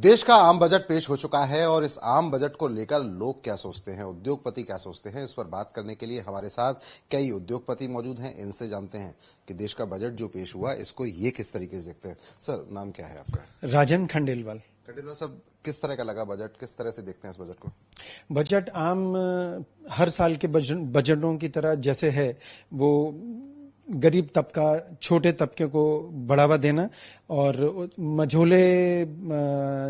देश का आम बजट पेश हो चुका है और इस आम बजट को लेकर लोग क्या सोचते हैं, उद्योगपति क्या सोचते हैं, इस पर बात करने के लिए हमारे साथ कई उद्योगपति मौजूद हैं। इनसे जानते हैं कि देश का बजट जो पेश हुआ इसको ये किस तरीके से देखते हैं। सर, नाम क्या है आपका? राजन खंडेलवाल। खंडेलवाल साहब, किस तरह का लगा बजट, किस तरह से देखते हैं इस बजट को? बजट आम हर साल के बजटों की तरह जैसे है वो गरीब तबका, छोटे तबके को बढ़ावा देना और मझोले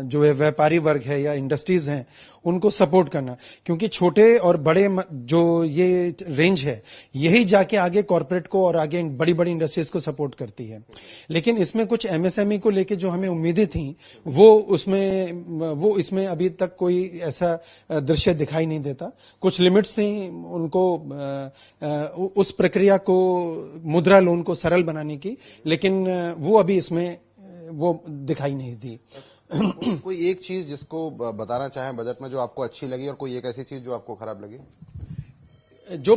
जो है व्यापारी वर्ग है या इंडस्ट्रीज हैं उनको सपोर्ट करना, क्योंकि छोटे और बड़े जो ये रेंज है यही जाके आगे कॉर्पोरेट को और आगे बड़ी बड़ी इंडस्ट्रीज को सपोर्ट करती है। लेकिन इसमें कुछ एमएसएमई को लेके जो हमें उम्मीदें थी वो इसमें अभी तक कोई ऐसा दृश्य दिखाई नहीं देता। कुछ लिमिट्स थी उनको, उस प्रक्रिया को, मुद्रा लोन को सरल बनाने की, लेकिन वो अभी इसमें वो दिखाई नहीं दी। कोई एक चीज जिसको बताना चाहें बजट में जो आपको अच्छी लगी और कोई एक ऐसी चीज जो आपको खराब लगी? जो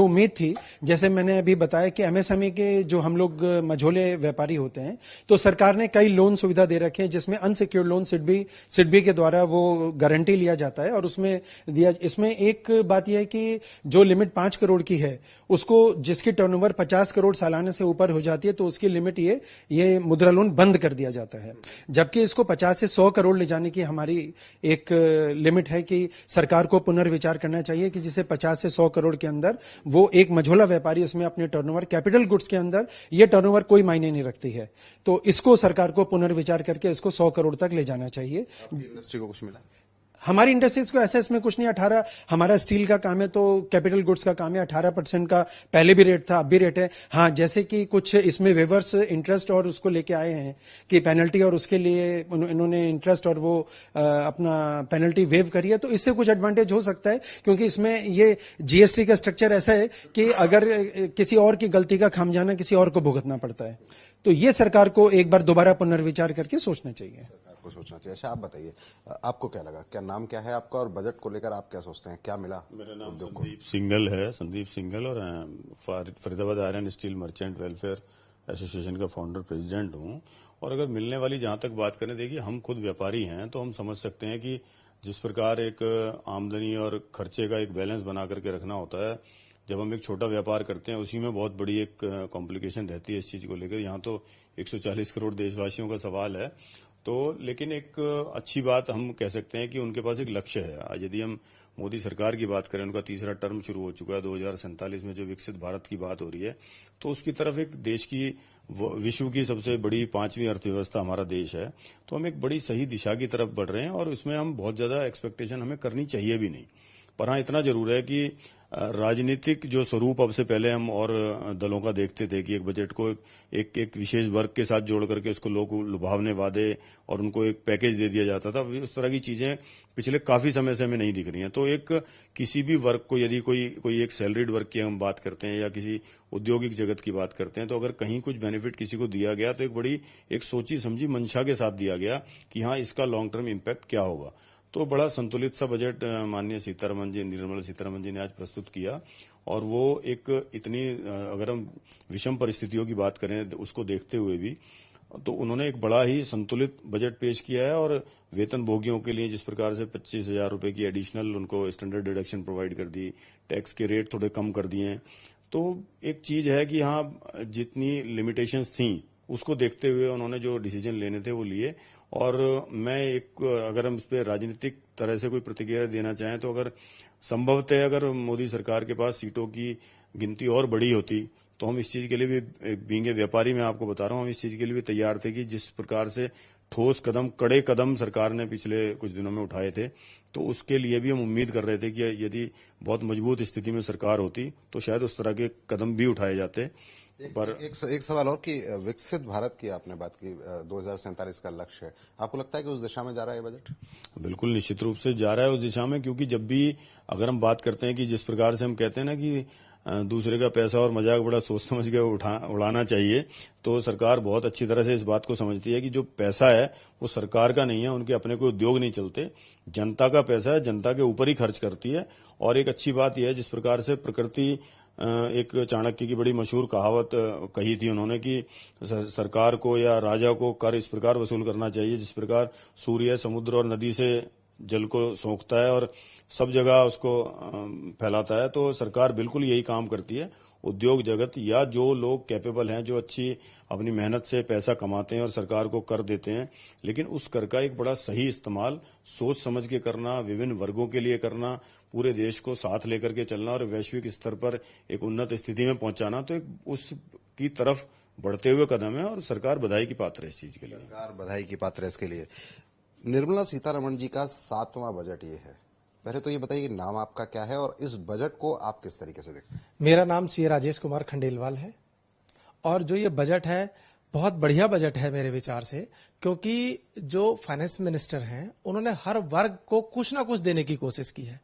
उम्मीद थी, जैसे मैंने अभी बताया कि एमएसएमई के जो हम लोग मझोले व्यापारी होते हैं, तो सरकार ने कई लोन सुविधा दे रखे हैं जिसमें अनसिक्योर्ड लोन सिडबी के द्वारा वो गारंटी लिया जाता है और उसमें दिया। इसमें एक बात यह है कि जो लिमिट 5 करोड़ की है उसको, जिसकी टर्नओवर 50 करोड़ सालाना से ऊपर हो जाती है तो उसकी लिमिट ये मुद्रा लोन बंद कर दिया जाता है, जबकि इसको 50 से 100 करोड़ ले जाने की हमारी एक लिमिट है कि सरकार को पुनर्विचार करना चाहिए कि जिसे 50 से 100 करोड़ के अंदर वो एक मझोला व्यापारी इसमें अपने टर्नओवर, कैपिटल गुड्स के अंदर ये टर्नओवर कोई मायने नहीं रखती है, तो इसको सरकार को पुनर्विचार करके इसको 100 करोड़ तक ले जाना चाहिए। इंडस्ट्री को कुछ मिला? हमारी इंडस्ट्रीज को ऐसा इसमें कुछ नहीं। 18 हमारा स्टील का काम है तो कैपिटल गुड्स का काम है, 18% का पहले भी रेट था, अब भी रेट है। हाँ, जैसे कि कुछ इसमें वेवर्स इंटरेस्ट और उसको लेके आए हैं कि पेनल्टी, और उसके लिए इन्होंने इंटरेस्ट और वो अपना पेनल्टी वेव करी है, तो इससे कुछ एडवांटेज हो सकता है, क्योंकि इसमें ये जीएसटी का स्ट्रक्चर ऐसा है कि अगर किसी और की गलती का खामियाजा किसी और को भुगतना पड़ता है, तो ये सरकार को एक बार दोबारा पुनर्विचार करके सोचना चाहिए। को सोचना चाहिए। अच्छा, आप बताइए, आपको क्या लगा, क्या नाम क्या है आपका और बजट को लेकर आप क्या सोचते हैं, क्या मिला? मेरा नाम संदीप सिंगल है, संदीप सिंगल, और Faridabad iron steel merchant welfare association का फाउंडर प्रेसिडेंट हूँ। और अगर मिलने वाली जहां तक बात करें, देखिए हम खुद व्यापारी हैं तो हम समझ सकते हैं कि जिस प्रकार एक आमदनी और खर्चे का एक बैलेंस बना करके रखना होता है, जब हम एक छोटा व्यापार करते हैं उसी में बहुत बड़ी एक कॉम्प्लिकेशन रहती है इस चीज को लेकर। यहाँ तो 140 करोड़ देशवासियों का सवाल है, तो लेकिन एक अच्छी बात हम कह सकते हैं कि उनके पास एक लक्ष्य है। आज यदि हम मोदी सरकार की बात करें, उनका तीसरा टर्म शुरू हो चुका है, 2047 में जो विकसित भारत की बात हो रही है, तो उसकी तरफ एक देश की, विश्व की सबसे बड़ी 5वीं अर्थव्यवस्था हमारा देश है, तो हम एक बड़ी सही दिशा की तरफ बढ़ रहे हैं और उसमें हम बहुत ज्यादा एक्सपेक्टेशन हमें करनी चाहिए भी नहीं। पर हाँ, इतना जरूर है कि राजनीतिक जो स्वरूप अब से पहले हम और दलों का देखते थे कि एक बजट को एक विशेष वर्ग के साथ जोड़ करके उसको लोग लुभावने वादे और उनको एक पैकेज दे दिया जाता था, उस तरह की चीजें पिछले काफी समय से हमें नहीं दिख रही हैं। तो एक किसी भी वर्ग को, यदि कोई एक सैलरीड वर्ग की हम बात करते हैं या किसी औद्योगिक जगत की बात करते हैं, तो अगर कहीं कुछ बेनिफिट किसी को दिया गया तो एक बड़ी एक सोची समझी मंशा के साथ दिया गया कि हाँ, इसका लॉन्ग टर्म इम्पैक्ट क्या होगा। तो बड़ा संतुलित सा बजट माननीय निर्मला सीतारमण जी ने आज प्रस्तुत किया, और वो एक इतनी, अगर हम विषम परिस्थितियों की बात करें उसको देखते हुए भी, तो उन्होंने एक बड़ा ही संतुलित बजट पेश किया है। और वेतन भोगियों के लिए जिस प्रकार से 25,000 रुपए की एडिशनल उनको स्टैंडर्ड डिडक्शन प्रोवाइड कर दी, टैक्स के रेट थोड़े कम कर दिए, तो एक चीज है कि हाँ, जितनी लिमिटेशंस थी उसको देखते हुए उन्होंने जो डिसीजन लेने थे वो लिए। और मैं अगर हम इस पे राजनीतिक तरह से कोई प्रतिक्रिया देना चाहें, तो अगर संभवतः अगर मोदी सरकार के पास सीटों की गिनती और बड़ी होती तो हम इस चीज के लिए भी, बीइंग ए व्यापारी मैं आपको बता रहा हूं, हम इस चीज के लिए भी तैयार थे कि जिस प्रकार से ठोस कदम, कड़े कदम सरकार ने पिछले कुछ दिनों में उठाए थे, तो उसके लिए भी हम उम्मीद कर रहे थे कि यदि बहुत मजबूत स्थिति में सरकार होती तो शायद उस तरह के कदम भी उठाए जाते। पर एक सवाल और कि विकसित भारत की आपने बात की, 2047 का लक्ष्य है, आपको लगता है कि उस दिशा में जा रहा है बजट? बिल्कुल, निश्चित रूप से जा रहा है उस दिशा में, क्योंकि जब भी अगर हम बात करते हैं कि जिस प्रकार से हम कहते हैं ना कि दूसरे का पैसा और मजाक बड़ा सोच समझ के उड़ाना चाहिए, तो सरकार बहुत अच्छी तरह से इस बात को समझती है कि जो पैसा है वो सरकार का नहीं है, उनके अपने कोई उद्योग नहीं चलते, जनता का पैसा है, जनता के ऊपर ही खर्च करती है। और एक अच्छी बात यह है, जिस प्रकार से प्रकृति एक चाणक्य की बड़ी मशहूर कहावत कही थी उन्होंने कि सरकार को या राजा को कर इस प्रकार वसूल करना चाहिए जिस प्रकार सूर्य समुद्र और नदी से जल को सोखता है और सब जगह उसको फैलाता है। तो सरकार बिल्कुल यही काम करती है। उद्योग जगत या जो लोग कैपेबल हैं, जो अच्छी अपनी मेहनत से पैसा कमाते हैं और सरकार को कर देते हैं, लेकिन उस कर का एक बड़ा सही इस्तेमाल सोच समझ के करना, विभिन्न वर्गों के लिए करना, पूरे देश को साथ लेकर के चलना और वैश्विक स्तर पर एक उन्नत स्थिति में पहुंचाना, तो एक उसकी तरफ बढ़ते हुए कदम है और सरकार बधाई की पात्र है इस चीज के लिए। सरकार बधाई की पात्र है इसके लिए। निर्मला सीतारमण जी का 7वां बजट ये है। पहले तो ये बताइए कि नाम आपका क्या है और इस बजट को आप किस तरीके से देखते हैं? मेरा नाम सी राजेश कुमार खंडेलवाल है और जो ये बजट है बहुत बढ़िया बजट है मेरे विचार से, क्योंकि जो फाइनेंस मिनिस्टर हैं उन्होंने हर वर्ग को कुछ ना कुछ देने की कोशिश की है,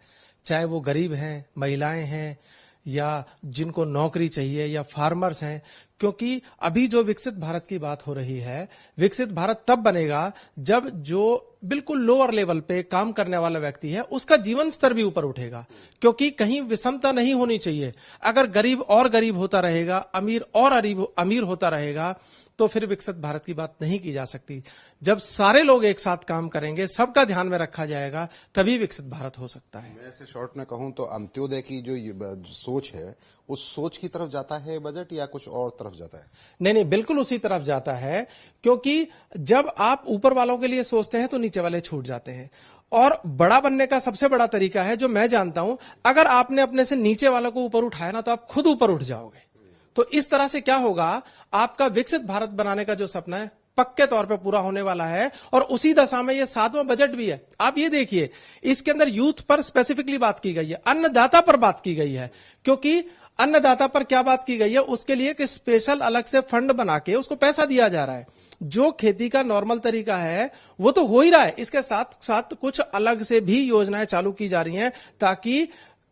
चाहे वो गरीब हैं, महिलाएं हैं या जिनको नौकरी चाहिए या फार्मर्स हैं। क्योंकि अभी जो विकसित भारत की बात हो रही है, विकसित भारत तब बनेगा जब जो बिल्कुल लोअर लेवल पे काम करने वाला व्यक्ति है उसका जीवन स्तर भी ऊपर उठेगा, क्योंकि कहीं विषमता नहीं होनी चाहिए। अगर गरीब और गरीब होता रहेगा, अमीर और अमीर होता रहेगा, तो फिर विकसित भारत की बात नहीं की जा सकती। जब सारे लोग एक साथ काम करेंगे, सबका ध्यान में रखा जाएगा, तभी विकसित भारत हो सकता है। मैं ऐसे शॉर्ट में कहूं तो अंत्योदय की जो सोच है उस सोच की तरफ जाता है बजट या कुछ और तरफ जाता है? नहीं, बिल्कुल उसी तरफ जाता है, क्योंकि जब आप ऊपर वालों के लिए सोचते हैं तो नीचे वाले छूट जाते हैं। और बड़ा बनने का सबसे बड़ा तरीका है जो मैं जानता हूं, अगर आपने अपने से नीचे वालों को ऊपर उठाया ना तो आप खुद ऊपर उठ जाओगे। तो इस तरह से क्या होगा, आपका विकसित भारत बनाने का जो सपना है पक्के तौर पे पूरा होने वाला है। और उसी दशा में ये 7वां बजट भी है। आप ये देखिए, इसके अंदर यूथ पर स्पेसिफिकली बात की गई है, अन्नदाता पर बात की गई है। क्योंकि अन्नदाता पर क्या बात की गई है, उसके लिए कि स्पेशल अलग से फंड बना के उसको पैसा दिया जा रहा है। जो खेती का नॉर्मल तरीका है वो तो हो ही रहा है, इसके साथ साथ कुछ अलग से भी योजनाएं चालू की जा रही हैं ताकि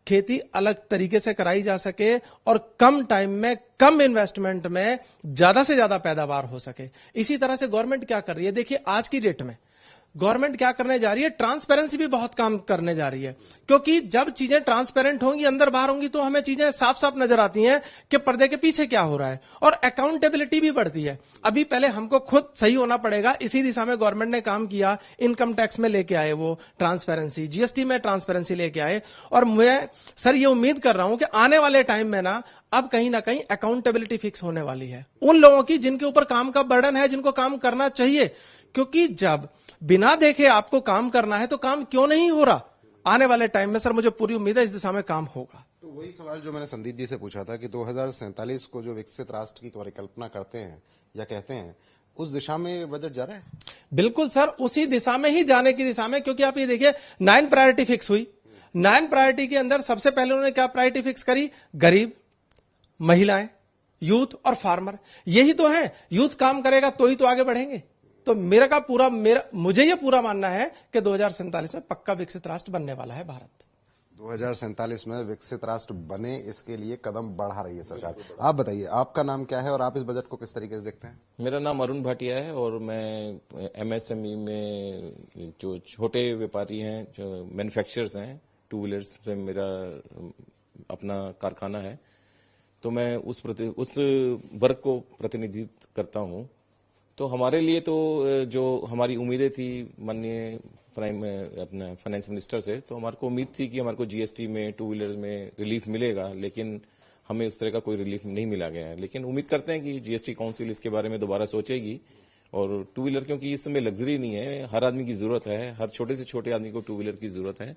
खेती अलग तरीके से कराई जा सके और कम टाइम में, कम इन्वेस्टमेंट में ज्यादा से ज्यादा पैदावार हो सके। इसी तरह से गवर्नमेंट क्या कर रही है, देखिए आज की डेट में गवर्नमेंट क्या करने जा रही है, ट्रांसपेरेंसी भी बहुत काम करने जा रही है। क्योंकि जब चीजें ट्रांसपेरेंट होंगी, अंदर बाहर होंगी, तो हमें चीजें साफ साफ नजर आती हैं कि पर्दे के पीछे क्या हो रहा है, और अकाउंटेबिलिटी भी बढ़ती है। अभी पहले हमको खुद सही होना पड़ेगा, इसी दिशा में गवर्नमेंट ने काम किया। इनकम टैक्स में लेके आए वो ट्रांसपेरेंसी, जीएसटी में ट्रांसपेरेंसी लेके आए। और मैं सर ये उम्मीद कर रहा हूं कि आने वाले टाइम में अब कहीं ना कहीं अकाउंटेबिलिटी फिक्स होने वाली है उन लोगों की जिनके ऊपर काम का बर्डन है, जिनको काम करना चाहिए। क्योंकि जब बिना देखे आपको काम करना है तो काम क्यों नहीं हो रहा। आने वाले टाइम में सर मुझे पूरी उम्मीद है इस दिशा में काम होगा। तो वही सवाल जो मैंने संदीप जी से पूछा था कि 2047 को जो विकसित राष्ट्र की परिकल्पना करते हैं या कहते हैं, उस दिशा में बजट जा रहा है? बिल्कुल सर, उसी दिशा में ही जाने की दिशा में। क्योंकि आप ये देखिए 9 प्रायोरिटी फिक्स हुई। 9 प्रायोरिटी के अंदर सबसे पहले उन्होंने क्या प्रायोरिटी फिक्स करी, गरीब, महिलाएं, यूथ और फार्मर। यही तो है, यूथ काम करेगा तो ही तो आगे बढ़ेंगे। तो मुझे ये पूरा मानना है कि 2047 में पक्का विकसित राष्ट्र बनने वाला है भारत। 2047 में विकसित राष्ट्र बने, इसके लिए कदम बढ़ा रही है सरकार। आप बताइए, आपका नाम क्या है और आप इस बजट को किस तरीके से देखते हैं? मेरा नाम अरुण भाटिया है और मैं एमएसएमई में जो छोटे व्यापारी हैं, जो मैन्युफैक्चरर्स हैं, 2 व्हीलर्स से मेरा अपना कारखाना है, तो मैं उस वर्ग को प्रतिनिधित्व करता हूं। तो हमारे लिए तो जो हमारी उम्मीदें थी माननीय अपना फाइनेंस मिनिस्टर से, तो हमारे को उम्मीद थी कि हमारे को जीएसटी में, 2 व्हीलर में रिलीफ मिलेगा, लेकिन हमें उस तरह का कोई रिलीफ नहीं मिला गया है। लेकिन उम्मीद करते हैं कि जीएसटी काउंसिल इसके बारे में दोबारा सोचेगी। और 2 व्हीलर क्योंकि इस समय लग्जरी नहीं है, हर आदमी की जरूरत है, हर छोटे से छोटे आदमी को 2 व्हीलर की जरूरत है,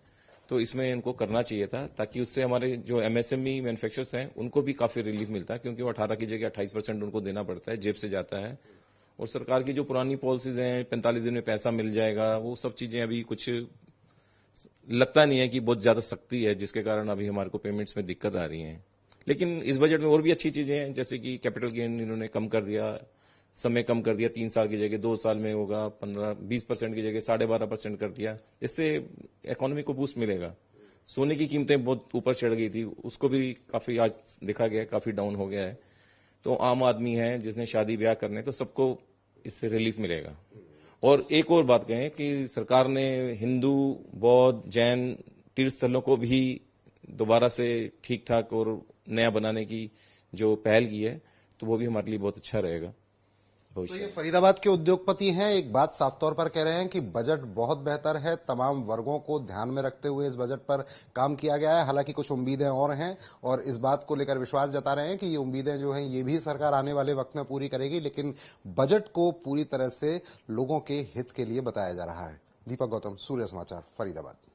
तो इसमें इनको करना चाहिए था ताकि उससे हमारे जो एमएसएमई मैन्युफैक्चरर्स हैं उनको भी काफी रिलीफ मिलता है। क्योंकि वो 18 की जगह 28% उनको देना पड़ता है, जेब से जाता है। और सरकार की जो पुरानी पॉलिसीज हैं, 45 दिन में पैसा मिल जाएगा, वो सब चीजें अभी कुछ लगता नहीं है कि बहुत ज्यादा सख्ती है, जिसके कारण अभी हमारे को पेमेंट्स में दिक्कत आ रही है। लेकिन इस बजट में और भी अच्छी चीजें हैं, जैसे कि कैपिटल गेन इन्होंने कम कर दिया, समय कम कर दिया, 3 साल की जगह 2 साल में होगा, 15-20% की जगह 12.5% कर दिया। इससे इकोनॉमी को बूस्ट मिलेगा। सोने की कीमतें बहुत ऊपर चढ़ गई थी, उसको भी काफी आज देखा गया काफी डाउन हो गया है। तो आम आदमी है जिसने शादी ब्याह करने, तो सबको इससे रिलीफ मिलेगा। और एक और बात कहें कि सरकार ने हिंदू, बौद्ध, जैन तीर्थ स्थलों को भी दोबारा से ठीक ठाक और नया बनाने की जो पहल की है, तो वो भी हमारे लिए बहुत अच्छा रहेगा तो भविष्य ये में। फरीदाबाद के उद्योगपति हैं, एक बात साफ तौर पर कह रहे हैं कि बजट बहुत बेहतर है, तमाम वर्गों को ध्यान में रखते हुए इस बजट पर काम किया गया है। हालांकि कुछ उम्मीदें और हैं और इस बात को लेकर विश्वास जता रहे हैं कि ये उम्मीदें जो हैं ये भी सरकार आने वाले वक्त में पूरी करेगी, लेकिन बजट को पूरी तरह से लोगों के हित के लिए बताया जा रहा है। दीपक गौतम, सूर्य समाचार, फरीदाबाद।